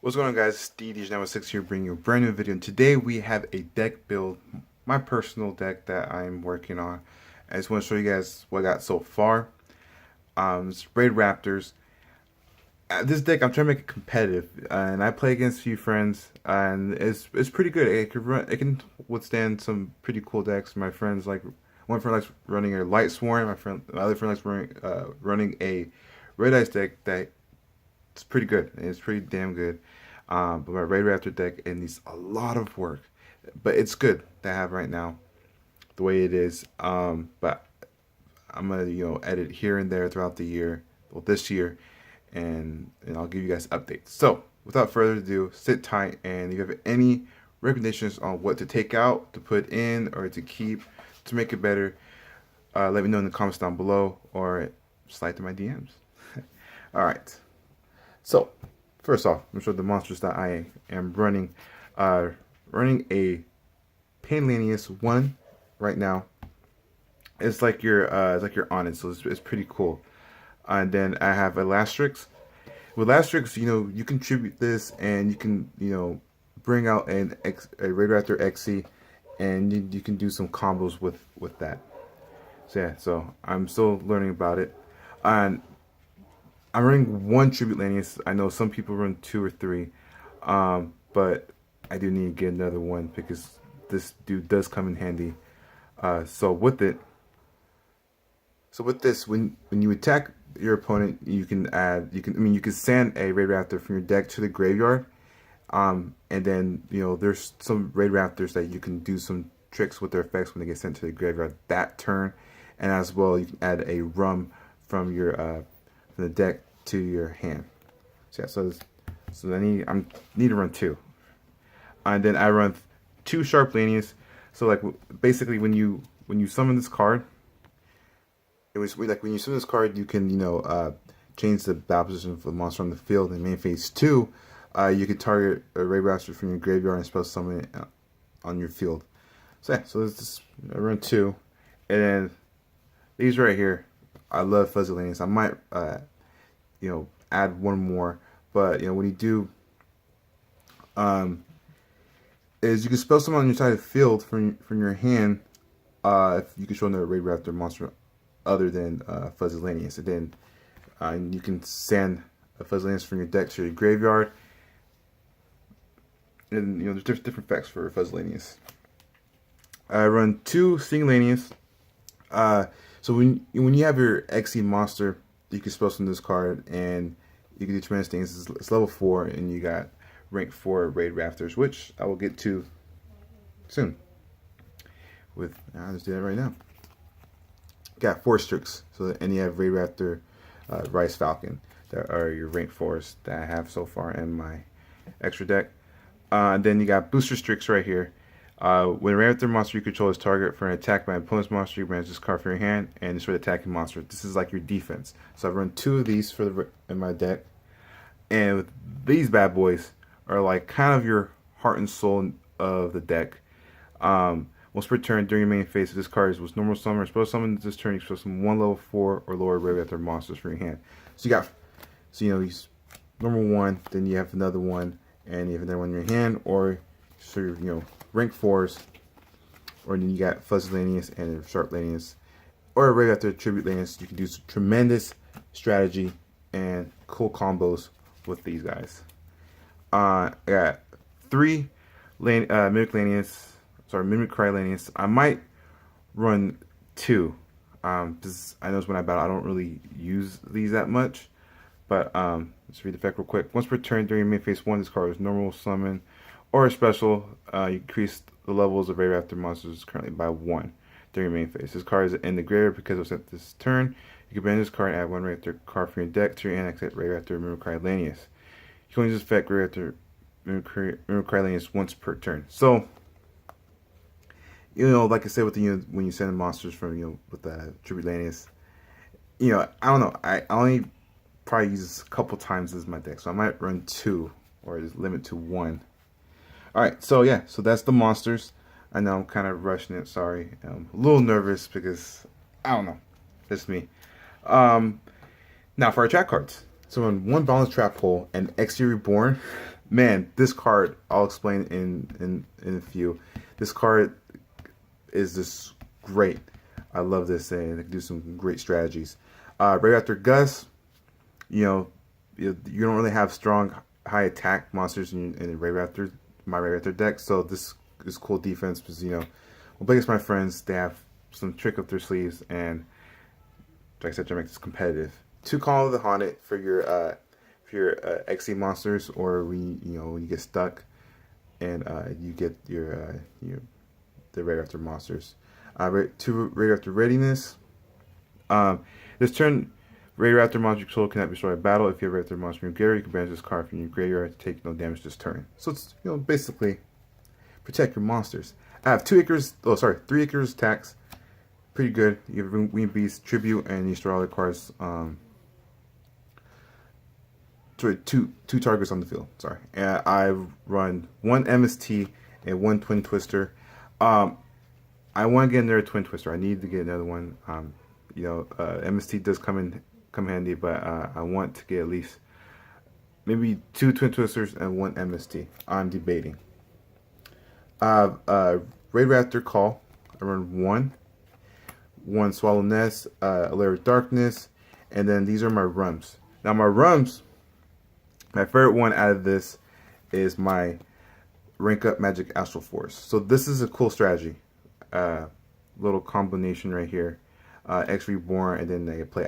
What's going on, guys? It's DDJ96 here bringing you a brand new video. And today we have a deck build, my personal deck that I'm working on. I just want to show you guys what I got so far. It's Raidraptors. This deck, I'm trying to make it competitive, and I play against a few friends, and it's pretty good. It can withstand some pretty cool decks. My friends like one friend likes running a Light Swarm. My other friend likes running a Red Ice deck that it's pretty good. It's pretty damn good. But my Raidraptor deck, it needs a lot of work, but it's good to have right now, the way it is. But I'm gonna edit here and there throughout the year, well this year, and I'll give you guys updates. So without further ado, sit tight, and if you have any recommendations on what to take out, to put in, or to keep to make it better, let me know in the comments down below, or slide to my DMs. All right. So, first off, I'm going to show the monsters that I am running. Running a Painlanius 1 right now. It's like you're on it, so it's pretty cool. And then I have Elastrix. With Elastrix, you contribute this, and you can, bring out a Raidraptor XC, and you can do some combos with that. So yeah, so I'm still learning about it. And I'm running one Tribute Lanius. I know some people run 2 or 3, but I do need to get another one because this dude does come in handy. So with this, when you attack your opponent, you can send a Raidraptor from your deck to the graveyard, and then there's some Raidraptors that you can do some tricks with their effects when they get sent to the graveyard that turn, and as well you can add a Rum from your from the deck to your hand. So yeah, so I need to run 2, and then I run 2 Sharp Lanius. So like basically when you summon this card, it was like when you summon this card, you can change the battle position for the monster on the field. In main phase 2, you can target a Raidraptor from your graveyard and spell summon it on your field. So yeah, so I run 2, and then these right here. I love Fuzzy Lanius. I might, add one more. But, when you do, is you can spell someone on your side of the field from your hand, if you control another Raidraptor monster other than Fuzzy Lanius. And then you can send a Fuzzy Lanius from your deck to your graveyard. And, there's different effects for Fuzzy Lanius. I run 2 Sting Lanius. So when you have your XE monster, you can spell from this card, and you can do tremendous things. It's level 4, and you got rank 4 Raidraptors, which I will get to soon. I'll just do that right now. Got 4 Strix, and you have Raidraptor, Rice Falcon, that are your rank 4s that I have so far in my extra deck. Then you got Booster Strix right here. When a Raidraptor monster you control is target for an attack by an opponent's monster, you manage this card from your hand and destroy the attacking monster. This is like your defense. So I've run 2 of these in my deck, and with these bad boys are like kind of your heart and soul of the deck. Once per turn during your main phase, if this card was normal summon or spell summon this turn, you can summon 1 level 4 or lower Raidraptor monsters from your hand. So these normal 1, then you have another one, and you have another one in your hand, or so rank 4s, or then you got Fuzzy Lanius and Sharp Lanius, or right after Tribute Lanius. You can do some tremendous strategy and cool combos with these guys. I got 3 Mimic Cry Lanius. I might run 2, because I know when I battle I don't really use these that much, but let's read the effect real quick. Once per turn during main phase 1, this card is normal summon or a special. You increase the levels of Raidraptor monsters currently by 1 during main phase. This card is in the graveyard because it was sent this turn. You can banish this card and add 1 Raidraptor card from your deck to your hand except Raidraptor Mimicry Lanius. You can only use this effect Raidraptor Mimicry Lanius once per turn. So, like I said, with when you send monsters from with the Tribute Lanius, I don't know. I only probably use this a couple times as my deck, so I might run 2 or just limit to 1. Alright, so yeah, so that's the monsters. I know I'm kind of rushing it, sorry. I'm a little nervous because, I don't know, it's me. Now for our trap cards. So in 1 Balance Trap Hole and XE Reborn, man, this card I'll explain in a few. This card is just great. I love this thing. It can do some great strategies. Raidraptor Gus, you know, you don't really have strong high attack monsters in Raidraptor, my Raidraptor deck, so this is cool defense because, you know, well, against my friends, they have some trick up their sleeves, and like I said, to make this competitive. 2 Call of the Haunted for your XC monsters, or when you get stuck, and you get the Raidraptor monsters. 2 Raidraptor Readiness. This turn, Raidraptor monster control cannot be destroyed by battle. If you have Raidraptor monster in your graveyard, you can banish this card from your graveyard to take no damage this turn. So it's, basically protect your monsters. I have 3 Acres attacks. Pretty good. You have Winged Beast, Tribute, and you store all the cards. Two targets on the field. Sorry. And I run 1 MST and 1 Twin Twister. I want to get another Twin Twister. I need to get another one. MST does come handy, but I want to get at least maybe 2 Twin Twisters and 1 MST. I'm debating. Raidraptor Call. I run 1 Swallow Nest, a Lair of Darkness, and then these are my rums. Now my rums, my favorite one out of this is my Rank Up Magic Astral Force. So this is a cool strategy. Little combination right here. X Reborn, and then they play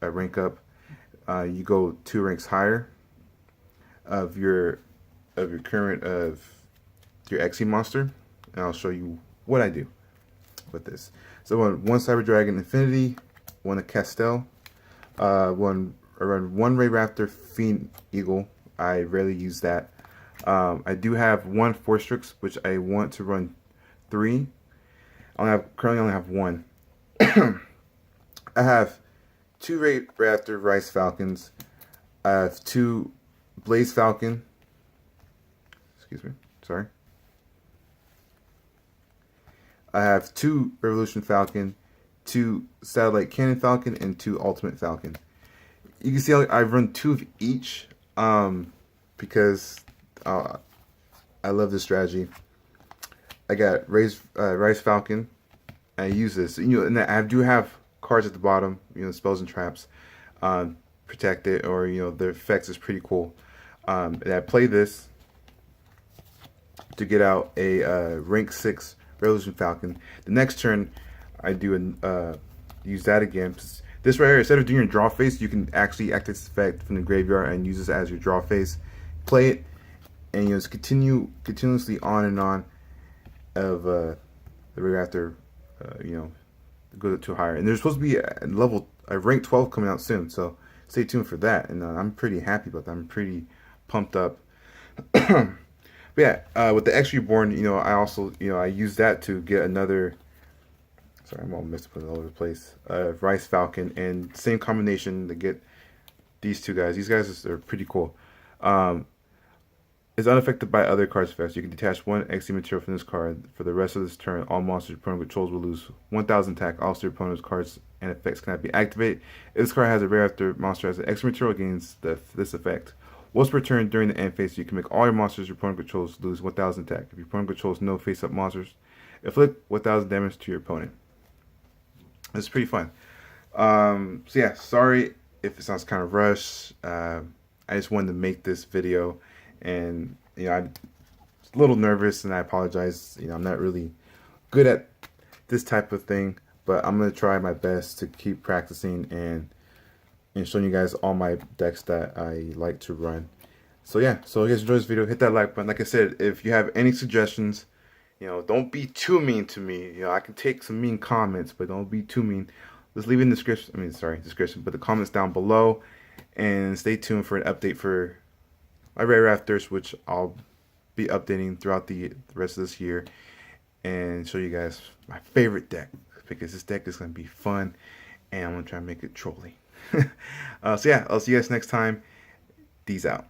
Rank Up. You go 2 ranks higher of your XE monster, and I'll show you what I do with this. So I run 1 Cyber Dragon Infinity, 1 Castell, I run 1 Raidraptor Fiend Eagle. I rarely use that. I do have 1 Forstrix, which I want to run 3. Currently only have 1. I have 2 Raidraptor Rice Falcons. I have 2 Blaze Falcon. Excuse me. Sorry. I have 2 Revolution Falcon, 2 Satellite Cannon Falcon, and 2 Ultimate Falcon. You can see I run 2 of each because I love this strategy. I got Rice Falcon. I use this, and I do have cards at the bottom, spells and traps, protect it, or the effects is pretty cool. And I play this to get out a rank 6 Revolution Falcon. The next turn, I do use that again. This right here, instead of doing your draw phase, you can actually activate this effect from the graveyard and use this as your draw phase. Play it, and just continuously on and on of the Raidraptor, go to higher. And there's supposed to be a rank 12 coming out soon, so stay tuned for that. And I'm pretty happy about that. I'm pretty pumped up. But yeah, with the X Reborn, I also, I use that to get another. Sorry, I'm all messed up all over the place. Rice Falcon, and same combination to get these 2 guys. These guys are pretty cool. It's unaffected by other cards' effects. You can detach 1 XC material from this card. For the rest of this turn, all monsters your opponent controls will lose 1,000 attack. Also, your opponent's cards and effects cannot be activated. If this card has a Raidraptor monster as an XC material, gains this effect. Once per turn during the end phase, you can make all your monsters your opponent controls lose 1,000 attack. If your opponent controls no face-up monsters, inflict 1,000 damage to your opponent. It's pretty fun. So yeah, sorry if it sounds kind of rushed. I just wanted to make this video, and I'm a little nervous, and I apologize. I'm not really good at this type of thing, but I'm gonna try my best to keep practicing and showing you guys all my decks that I like to run. So yeah, so if you guys enjoyed this video, hit that like button. Like I said, if you have any suggestions, don't be too mean to me. I can take some mean comments, but don't be too mean. Just leave it in the description, but the comments down below, and stay tuned for an update for my Raidraptors, which I'll be updating throughout the rest of this year, and show you guys my favorite deck, because this deck is going to be fun, and I'm going to try to make it trolly. So yeah, I'll see you guys next time. Peace out.